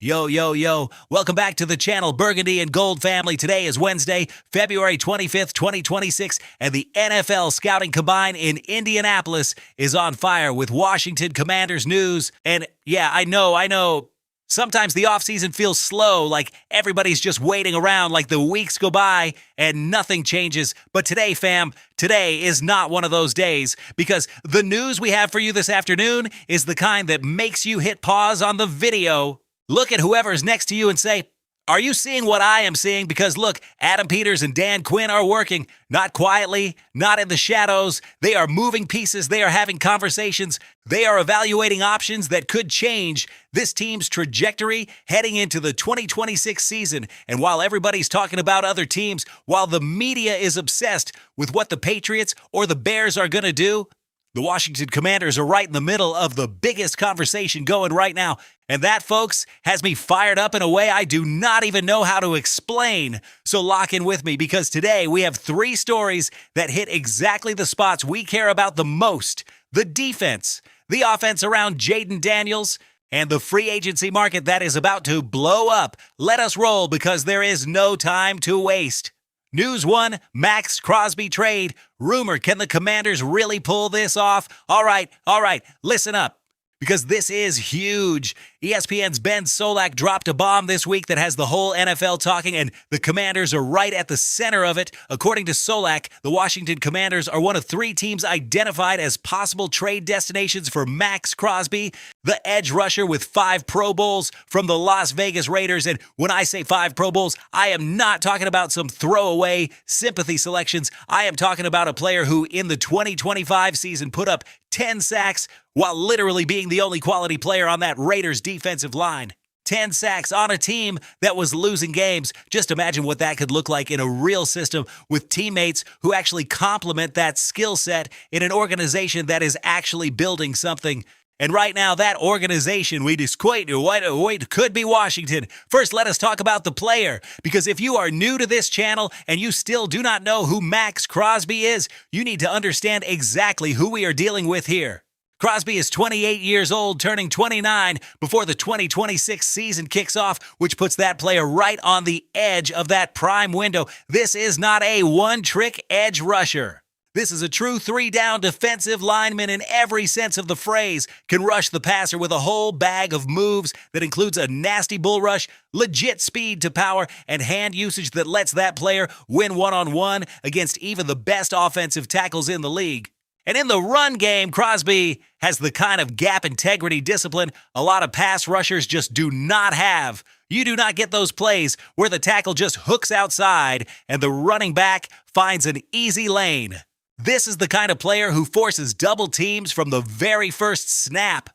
Yo, yo, yo. Welcome back to the channel, Burgundy and Gold family. Today is Wednesday, February 25th, 2026, and the NFL Scouting Combine in Indianapolis is on fire with Washington Commanders news. And yeah, I know. Sometimes the offseason feels slow, like everybody's just waiting around, like the weeks go by and nothing changes. But today, fam, today is not one of those days, because the news we have for you this afternoon is the kind that makes you hit pause on the video, look at whoever's next to you and say, "Are you seeing what I am seeing?" Because look, Adam Peters and Dan Quinn are working, not quietly, not in the shadows. They are moving pieces. They are having conversations. They are evaluating options that could change this team's trajectory heading into the 2026 season. And while everybody's talking about other teams, while the media is obsessed with what the Patriots or the Bears are going to do, the Washington Commanders are right in the middle of the biggest conversation going right now. And that, folks, has me fired up in a way I do not even know how to explain. So lock in with me, because today we have three stories that hit exactly the spots we care about the most: the defense, the offense around Jaden Daniels, and the free agency market that is about to blow up. Let us roll, because there is no time to waste. News 1, Max Crosby trade. Rumor, can the Commanders really pull this off? All right, listen up, because this is huge. ESPN's Ben Solak dropped a bomb this week that has the whole NFL talking, and the Commanders are right at the center of it. According to Solak, the Washington Commanders are one of three teams identified as possible trade destinations for Max Crosby, the edge rusher with 5 Pro Bowls from the Las Vegas Raiders. And when I say 5 Pro Bowls, I am not talking about some throwaway sympathy selections. I am talking about a player who in the 2025 season put up 10 sacks while literally being the only quality player on that Raiders defensive line. 10 sacks on a team that was losing games. Just imagine what that could look like in a real system with teammates who actually complement that skill set in an organization that is actually building something. And right now, that organization could be Washington. First, let us talk about the player, because if you are new to this channel and you still do not know who Max Crosby is, you need to understand exactly who we are dealing with here. Crosby is 28 years old, turning 29 before the 2026 season kicks off, which puts that player right on the edge of that prime window. This is not a one-trick edge rusher. This is a true 3-down defensive lineman in every sense of the phrase. Can rush the passer with a whole bag of moves that includes a nasty bull rush, legit speed to power, and hand usage that lets that player win one-on-one against even the best offensive tackles in the league. And in the run game, Crosby has the kind of gap integrity discipline a lot of pass rushers just do not have. You do not get those plays where the tackle just hooks outside and the running back finds an easy lane. This is the kind of player who forces double teams from the very first snap.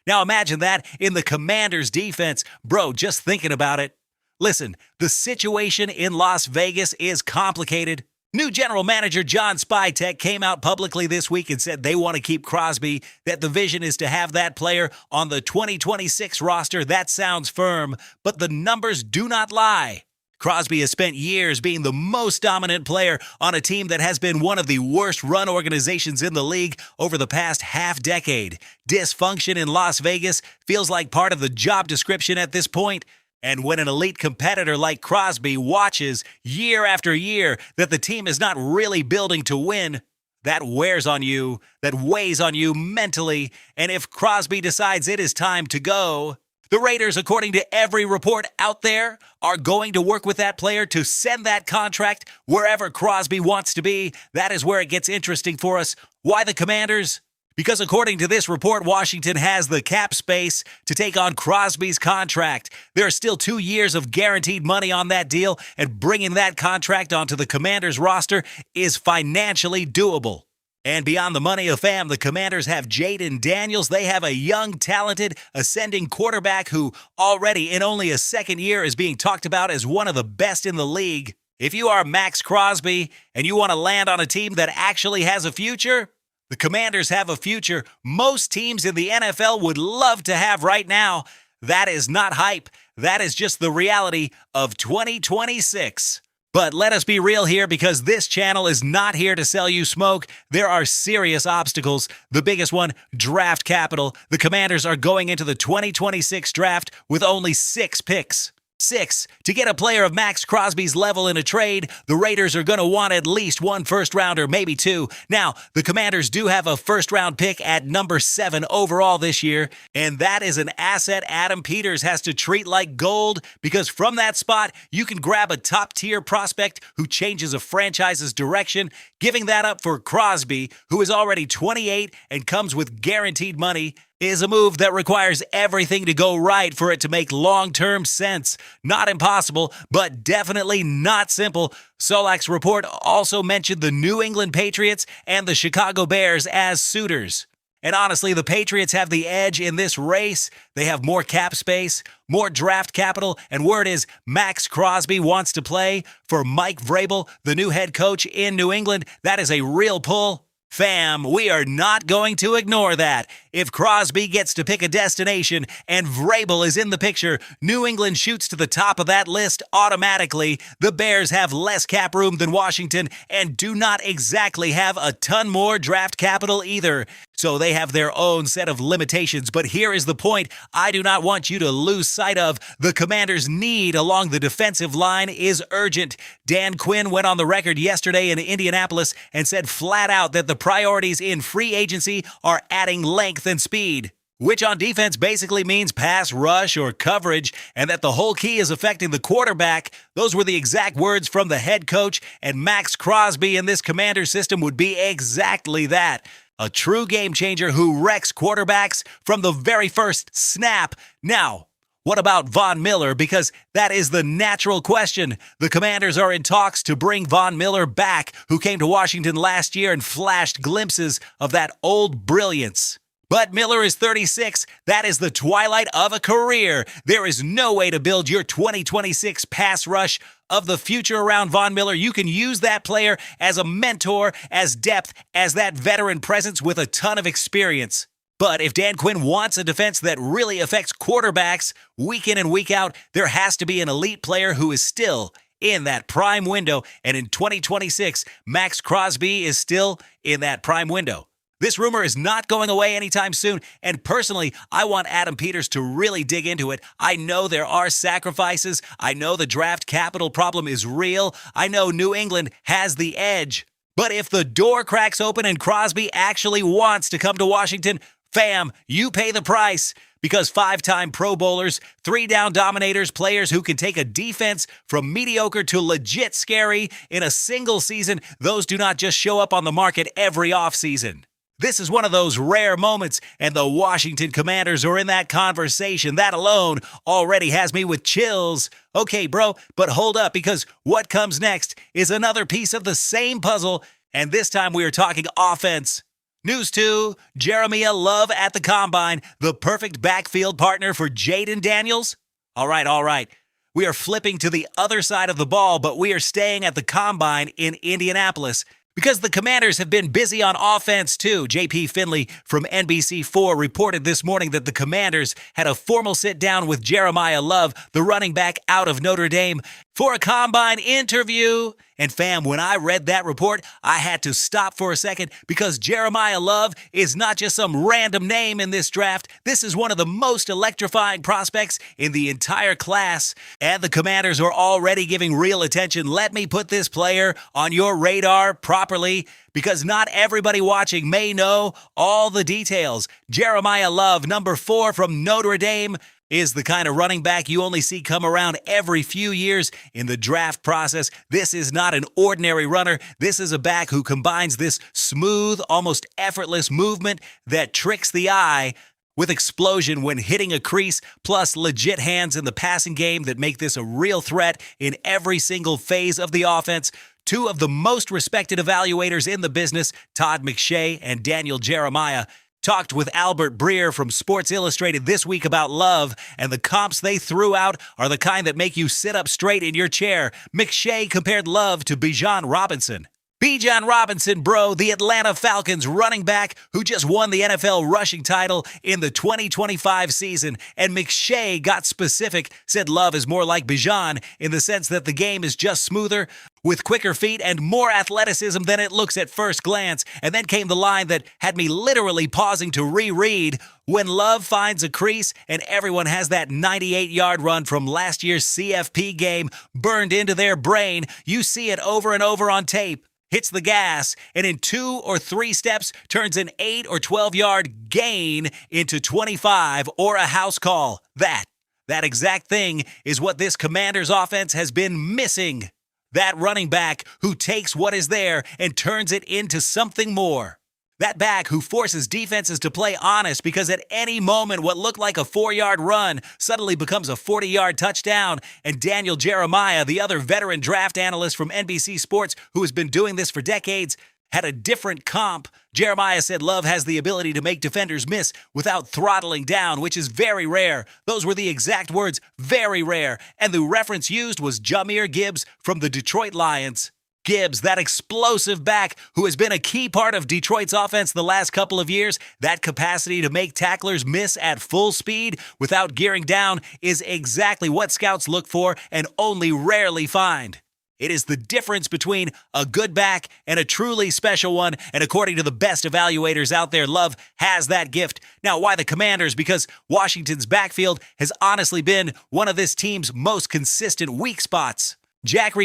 Now imagine that in the Commanders' defense. Bro, just thinking about it. Listen, the situation in Las Vegas is complicated. New general manager John Spytek came out publicly this week and said they want to keep Crosby, that the vision is to have that player on the 2026 roster. That sounds firm, but the numbers do not lie. Crosby has spent years being the most dominant player on a team that has been one of the worst run organizations in the league over the past half-decade. Dysfunction in Las Vegas feels like part of the job description at this point. And when an elite competitor like Crosby watches year after year that the team is not really building to win, that wears on you, that weighs on you mentally. And if Crosby decides it is time to go, the Raiders, according to every report out there, are going to work with that player to send that contract wherever Crosby wants to be. That is where it gets interesting for us. Why the Commanders? Because according to this report, Washington has the cap space to take on Crosby's contract. There are still 2 years of guaranteed money on that deal, and bringing that contract onto the Commanders roster is financially doable. And beyond the money, fam, the Commanders have Jaden Daniels. They have a young, talented, ascending quarterback who already in only a second year is being talked about as one of the best in the league. If you are Max Crosby and you want to land on a team that actually has a future, the Commanders have a future most teams in the NFL would love to have right now. That is not hype. That is just the reality of 2026. But let us be real here, because this channel is not here to sell you smoke. There are serious obstacles. The biggest one, draft capital. The Commanders are going into the 2026 draft with only 6 picks. 6. To get a player of Max Crosby's level in a trade, the Raiders are going to want at least 1 first-rounder, maybe 2. Now, the Commanders do have a first-round pick at number 7 overall this year, and that is an asset Adam Peters has to treat like gold, because from that spot, you can grab a top-tier prospect who changes a franchise's direction. Giving that up for Crosby, who is already 28 and comes with guaranteed money, is a move that requires everything to go right for it to make long-term sense. Not impossible, but definitely not simple. Solak's report also mentioned the New England Patriots and the Chicago Bears as suitors. And honestly, the Patriots have the edge in this race. They have more cap space, more draft capital, and word is Max Crosby wants to play for Mike Vrabel, the new head coach in New England. That is a real pull. Fam, we are not going to ignore that. If Crosby gets to pick a destination and Vrabel is in the picture, New England shoots to the top of that list automatically. The Bears have less cap room than Washington and do not exactly have a ton more draft capital either. So they have their own set of limitations. But here is the point I do not want you to lose sight of. The Commanders' need along the defensive line is urgent. Dan Quinn went on the record yesterday in Indianapolis and said flat out that the priorities in free agency are adding length and speed, which on defense basically means pass rush or coverage, and that the whole key is affecting the quarterback. Those were the exact words from the head coach, and Max Crosby in this Commander system would be exactly that. A true game changer who wrecks quarterbacks from the very first snap. Now, what about Von Miller? Because that is the natural question. The Commanders are in talks to bring Von Miller back, who came to Washington last year and flashed glimpses of that old brilliance. But Miller is 36. That is the twilight of a career. There is no way to build your 2026 pass rush of the future around Von Miller. You can use that player as a mentor, as depth, as that veteran presence with a ton of experience. But if Dan Quinn wants a defense that really affects quarterbacks week in and week out, there has to be an elite player who is still in that prime window. And in 2026, Max Crosby is still in that prime window. This rumor is not going away anytime soon, and personally, I want Adam Peters to really dig into it. I know there are sacrifices. I know the draft capital problem is real. I know New England has the edge. But if the door cracks open and Crosby actually wants to come to Washington, fam, you pay the price. Because 5-time Pro Bowlers, 3-down dominators, players who can take a defense from mediocre to legit scary in a single season, those do not just show up on the market every offseason. This is one of those rare moments, and the Washington Commanders are in that conversation. That alone already has me with chills. Okay, bro, but hold up, because what comes next is another piece of the same puzzle, and this time we are talking offense. News 2, Jeremiah Love at the Combine, the perfect backfield partner for Jaden Daniels? All right. We are flipping to the other side of the ball, but we are staying at the Combine in Indianapolis, because the Commanders have been busy on offense too. J.P. Finley from NBC4 reported this morning that the Commanders had a formal sit-down with Jeremiah Love, the running back out of Notre Dame, for a Combine interview. And fam, when I read that report, I had to stop for a second, because Jeremiah Love is not just some random name in this draft. This is one of the most electrifying prospects in the entire class, and the Commanders are already giving real attention. Let me put this player on your radar properly, because not everybody watching may know all the details. Jeremiah Love, number 4 from Notre Dame, is the kind of running back you only see come around every few years in the draft process. This is not an ordinary runner. This is a back who combines this smooth, almost effortless movement that tricks the eye with explosion when hitting a crease, plus legit hands in the passing game that make this a real threat in every single phase of the offense. 2 of the most respected evaluators in the business, Todd McShay and Daniel Jeremiah, talked with Albert Breer from Sports Illustrated this week about Love, and the comps they threw out are the kind that make you sit up straight in your chair. McShay compared Love to Bijan Robinson. Bijan Robinson, bro, the Atlanta Falcons running back who just won the NFL rushing title in the 2025 season. And McShay got specific, said Love is more like Bijan in the sense that the game is just smoother, with quicker feet and more athleticism than it looks at first glance. And then came the line that had me literally pausing to reread. When Love finds a crease and everyone has that 98-yard run from last year's CFP game burned into their brain, you see it over and over on tape. Hits the gas, and in 2 or 3 steps turns an 8 or 12-yard gain into 25 or a house call. That exact thing is what this Commanders offense has been missing. That running back who takes what is there and turns it into something more. That back who forces defenses to play honest because at any moment what looked like a 4-yard run suddenly becomes a 40-yard touchdown. And Daniel Jeremiah, the other veteran draft analyst from NBC Sports who has been doing this for decades, had a different comp. Jeremiah said Love has the ability to make defenders miss without throttling down, which is very rare. Those were the exact words, very rare. And the reference used was Jahmyr Gibbs from the Detroit Lions. Gibbs, that explosive back who has been a key part of Detroit's offense the last couple of years, that capacity to make tacklers miss at full speed without gearing down is exactly what scouts look for and only rarely find. It is the difference between a good back and a truly special one, and according to the best evaluators out there, Love has that gift. Now, why the Commanders? Because Washington's backfield has honestly been one of this team's most consistent weak spots.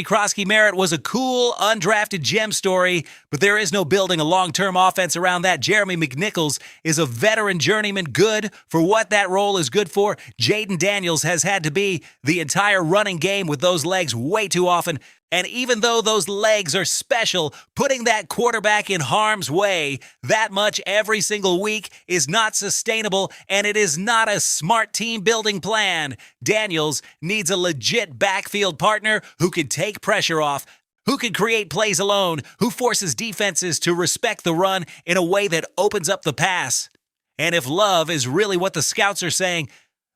Crosby Merritt was a cool, undrafted gem story, but there is no building a long-term offense around that. Jeremy McNichols is a veteran journeyman good for what that role is good for. Jaden Daniels has had to be the entire running game with those legs way too often. And even though those legs are special, putting that quarterback in harm's way that much every single week is not sustainable, and it is not a smart team-building plan. Daniels needs a legit backfield partner who can take pressure off, who can create plays alone, who forces defenses to respect the run in a way that opens up the pass. And if Love is really what the scouts are saying,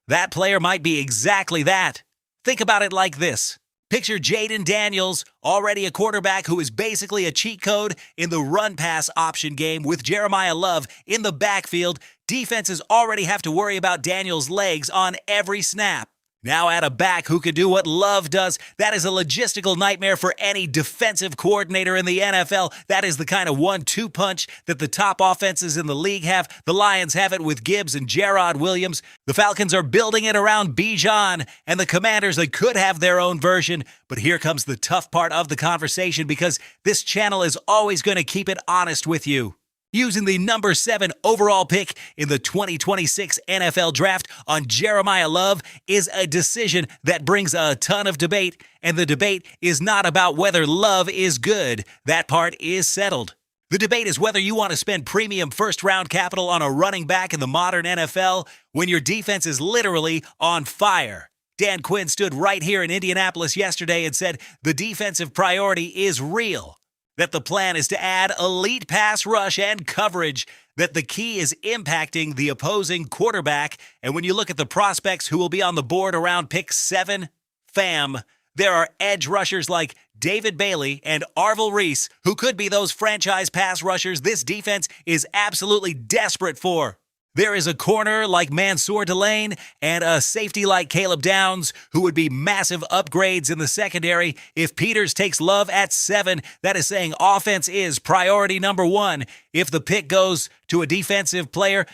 that player might be exactly that. Think about it like this. Picture Jaden Daniels, already a quarterback who is basically a cheat code in the run-pass option game with Jeremiah Love in the backfield. Defenses already have to worry about Daniels' legs on every snap. Now add a back who could do what Love does. That is a logistical nightmare for any defensive coordinator in the NFL. That is the kind of 1-2 punch that the top offenses in the league have. The Lions have it with Gibbs and Jarrod Williams. The Falcons are building it around Bijan, and the Commanders, they could have their own version. But here comes the tough part of the conversation, because this channel is always going to keep it honest with you. Using the number 7 overall pick in the 2026 NFL Draft on Jeremiah Love is a decision that brings a ton of debate, and the debate is not about whether Love is good. That part is settled. The debate is whether you want to spend premium first-round capital on a running back in the modern NFL when your defense is literally on fire. Dan Quinn stood right here in Indianapolis yesterday and said the defensive priority is real. That the plan is to add elite pass rush and coverage, that the key is impacting the opposing quarterback. And when you look at the prospects who will be on the board around pick 7, there are edge rushers like David Bailey and Arvil Reese, who could be those franchise pass rushers this defense is absolutely desperate for. There is a corner like Mansour Delane and a safety like Caleb Downs, who would be massive upgrades in the secondary. If Peters takes Love at 7, that is saying offense is priority number 1. If the pick goes to a defensive player,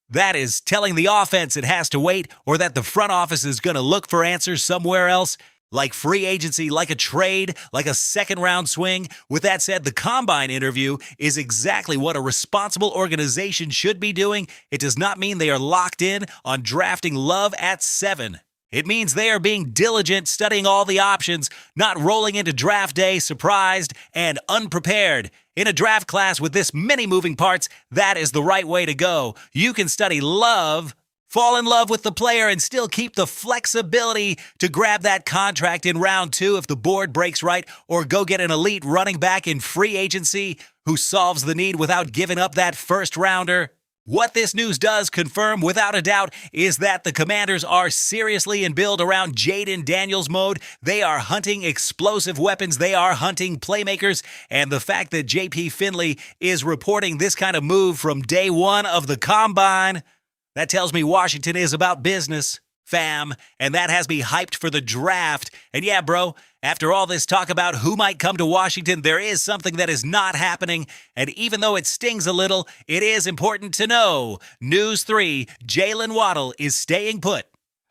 that is telling the offense it has to wait, or that the front office is going to look for answers somewhere else. Like free agency, like a trade, like a second-round swing. With that said, the Combine interview is exactly what a responsible organization should be doing. It does not mean they are locked in on drafting Love at 7. It means they are being diligent, studying all the options, not rolling into draft day surprised and unprepared. In a draft class with this many moving parts, that is the right way to go. You can study Love, fall in love with the player, and still keep the flexibility to grab that contract in round 2 if the board breaks right, or go get an elite running back in free agency who solves the need without giving up that first rounder. What this news does confirm without a doubt is that the Commanders are seriously in build around Jaden Daniels mode. They are hunting explosive weapons. They are hunting playmakers. And the fact that J.P. Finley is reporting this kind of move from day one of the combine, that tells me Washington is about business, fam. And that has me hyped for the draft. And yeah, bro, after all this talk about who might come to Washington, there is something that is not happening. And even though it stings a little, it is important to know. News 3, Jalen Waddle is staying put.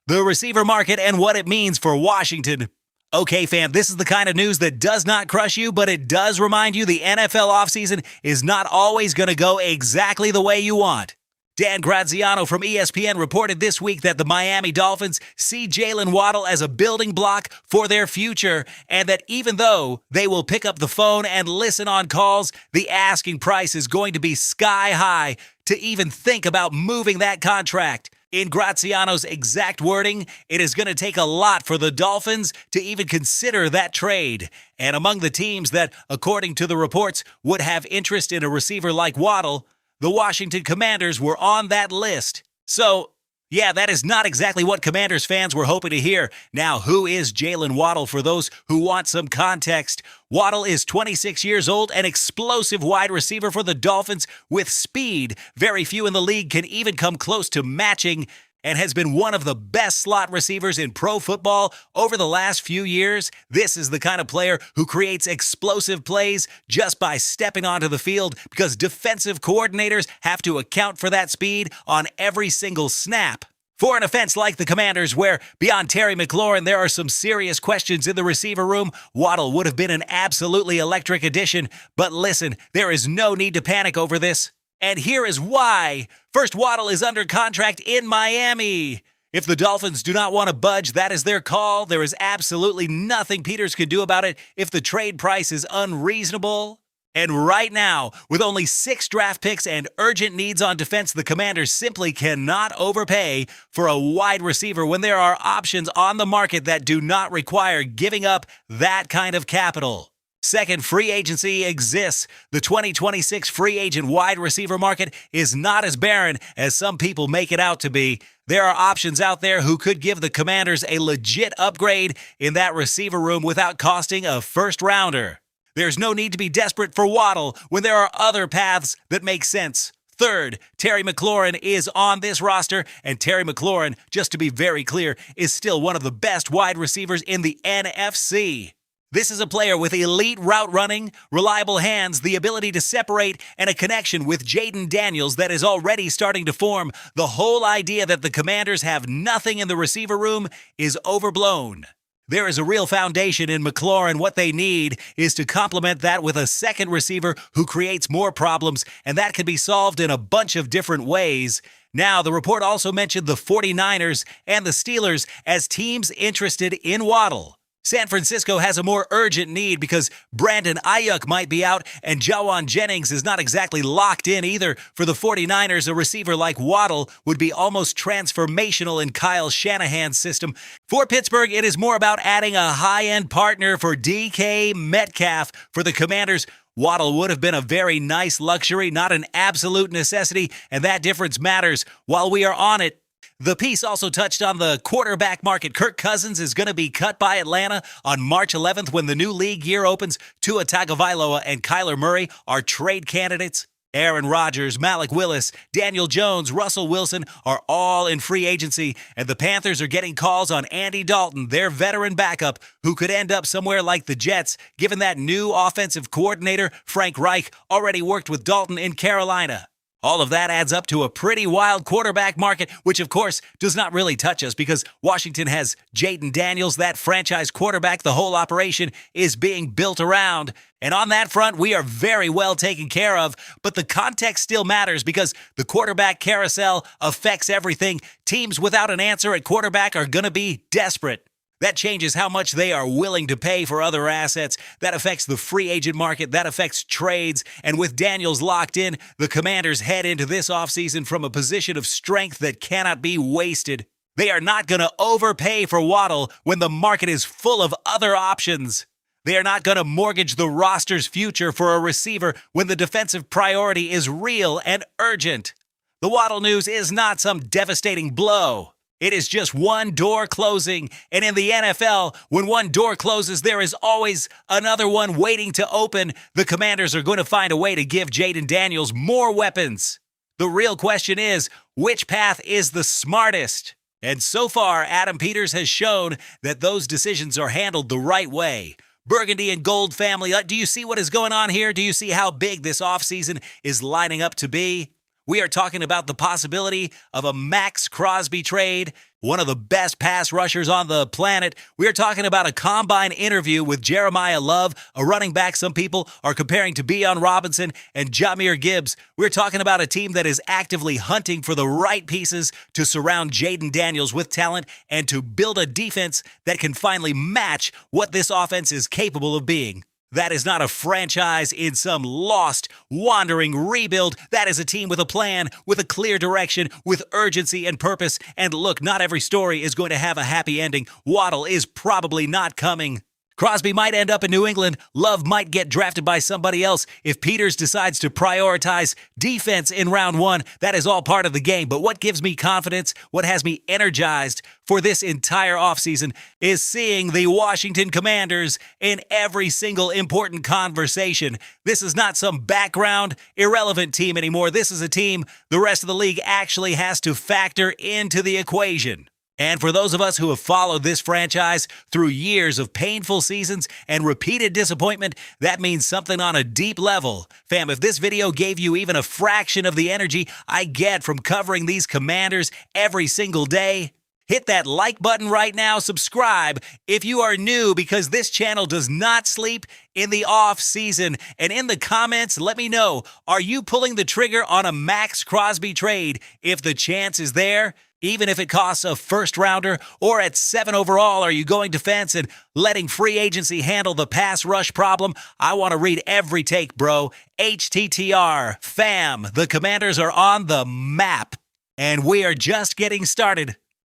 The receiver market and what it means for Washington. Okay, fam, this is the kind of news that does not crush you, but it does remind you the NFL offseason is not always going to go exactly the way you want. Dan Graziano from ESPN reported this week that the Miami Dolphins see Jalen Waddle as a building block for their future, and that even though they will pick up the phone and listen on calls, the asking price is going to be sky high to even think about moving that contract. In Graziano's exact wording, it is going to take a lot for the Dolphins to even consider that trade. And among the teams that, according to the reports, would have interest in a receiver like Waddle, the Washington Commanders were on that list. So, yeah, that is not exactly what Commanders fans were hoping to hear. Now, who is Jalen Waddle for those who want some context? Waddle is 26 years old, an explosive wide receiver for the Dolphins with speed. Very few in the league can even come close to matching, and has been one of the best slot receivers in pro football over the last few years. This is the kind of player who creates explosive plays just by stepping onto the field, because defensive coordinators have to account for that speed on every single snap. For an offense like the Commanders, where beyond Terry McLaurin there are some serious questions in the receiver room, Waddle would have been an absolutely electric addition. But listen, there is no need to panic over this. And here is why. First, Waddle is under contract in Miami. If the Dolphins do not want to budge, that is their call. There is absolutely nothing Peters could do about it if the trade price is unreasonable. And right now, with only 6 draft picks and urgent needs on defense, the Commanders simply cannot overpay for a wide receiver when there are options on the market that do not require giving up that kind of capital. Second, free agency exists. The 2026 free agent wide receiver market is not as barren as some people make it out to be. There are options out there who could give the Commanders a legit upgrade in that receiver room without costing a first-rounder. There's no need to be desperate for Waddle when there are other paths that make sense. Third, Terry McLaurin is on this roster, and Terry McLaurin, just to be very clear, is still one of the best wide receivers in the NFC. This is a player with elite route running, reliable hands, the ability to separate, and a connection with Jaden Daniels that is already starting to form. The whole idea that the Commanders have nothing in the receiver room is overblown. There is a real foundation in McLaurin. What they need is to complement that with a second receiver who creates more problems, and that can be solved in a bunch of different ways. Now, the report also mentioned the 49ers and the Steelers as teams interested in Waddle. San Francisco has a more urgent need because Brandon Ayuk might be out, and Jawan Jennings is not exactly locked in either. For the 49ers, a receiver like Waddle would be almost transformational in Kyle Shanahan's system. For Pittsburgh, it is more about adding a high-end partner for DK Metcalf. For the Commanders, Waddle would have been a very nice luxury, not an absolute necessity, and that difference matters. While we are on it, the piece also touched on the quarterback market. Kirk Cousins is going to be cut by Atlanta on March 11th when the new league year opens. Tua Tagovailoa and Kyler Murray are trade candidates. Aaron Rodgers, Malik Willis, Daniel Jones, Russell Wilson are all in free agency, and the Panthers are getting calls on Andy Dalton, their veteran backup, who could end up somewhere like the Jets, given that new offensive coordinator, Frank Reich, already worked with Dalton in Carolina. All of that adds up to a pretty wild quarterback market, which of course does not really touch us because Washington has Jaden Daniels, that franchise quarterback the whole operation is being built around. And on that front, we are very well taken care of, but the context still matters because the quarterback carousel affects everything. Teams without an answer at quarterback are going to be desperate. That changes how much they are willing to pay for other assets. That affects the free agent market. That affects trades. And with Daniels locked in, the Commanders head into this offseason from a position of strength that cannot be wasted. They are not going to overpay for Waddle when the market is full of other options. They are not going to mortgage the roster's future for a receiver when the defensive priority is real and urgent. The Waddle news is not some devastating blow. It is just one door closing, and in the NFL, when one door closes, there is always another one waiting to open. The Commanders are going to find a way to give Jaden Daniels more weapons. The real question is, which path is the smartest? And so far, Adam Peters has shown that those decisions are handled the right way. Burgundy and Gold family, do you see what is going on here? Do you see how big this offseason is lining up to be? We are talking about the possibility of a Max Crosby trade, one of the best pass rushers on the planet. We are talking about a combine interview with Jeremiah Love, a running back some people are comparing to Bijan Robinson and Jahmyr Gibbs. We're talking about a team that is actively hunting for the right pieces to surround Jaden Daniels with talent and to build a defense that can finally match what this offense is capable of being. That is not a franchise in some lost, wandering rebuild. That is a team with a plan, with a clear direction, with urgency and purpose. And look, not every story is going to have a happy ending. Waddle is probably not coming. Crosby might end up in New England. Love might get drafted by somebody else. If Peters decides to prioritize defense in round one, that is all part of the game. But what gives me confidence, what has me energized for this entire offseason is seeing the Washington Commanders in every single important conversation. This is not some background, irrelevant team anymore. This is a team the rest of the league actually has to factor into the equation. And for those of us who have followed this franchise through years of painful seasons and repeated disappointment, that means something on a deep level. Fam, if this video gave you even a fraction of the energy I get from covering these Commanders every single day, hit that like button right now. Subscribe if you are new, because this channel does not sleep in the off season. And in the comments, let me know, are you pulling the trigger on a Max Crosby trade if the chance is there? Even if it costs a first rounder, or at 7 overall, are you going defense and letting free agency handle the pass rush problem? I want to read every take, bro. HTTR, fam, the Commanders are on the map, and we are just getting started.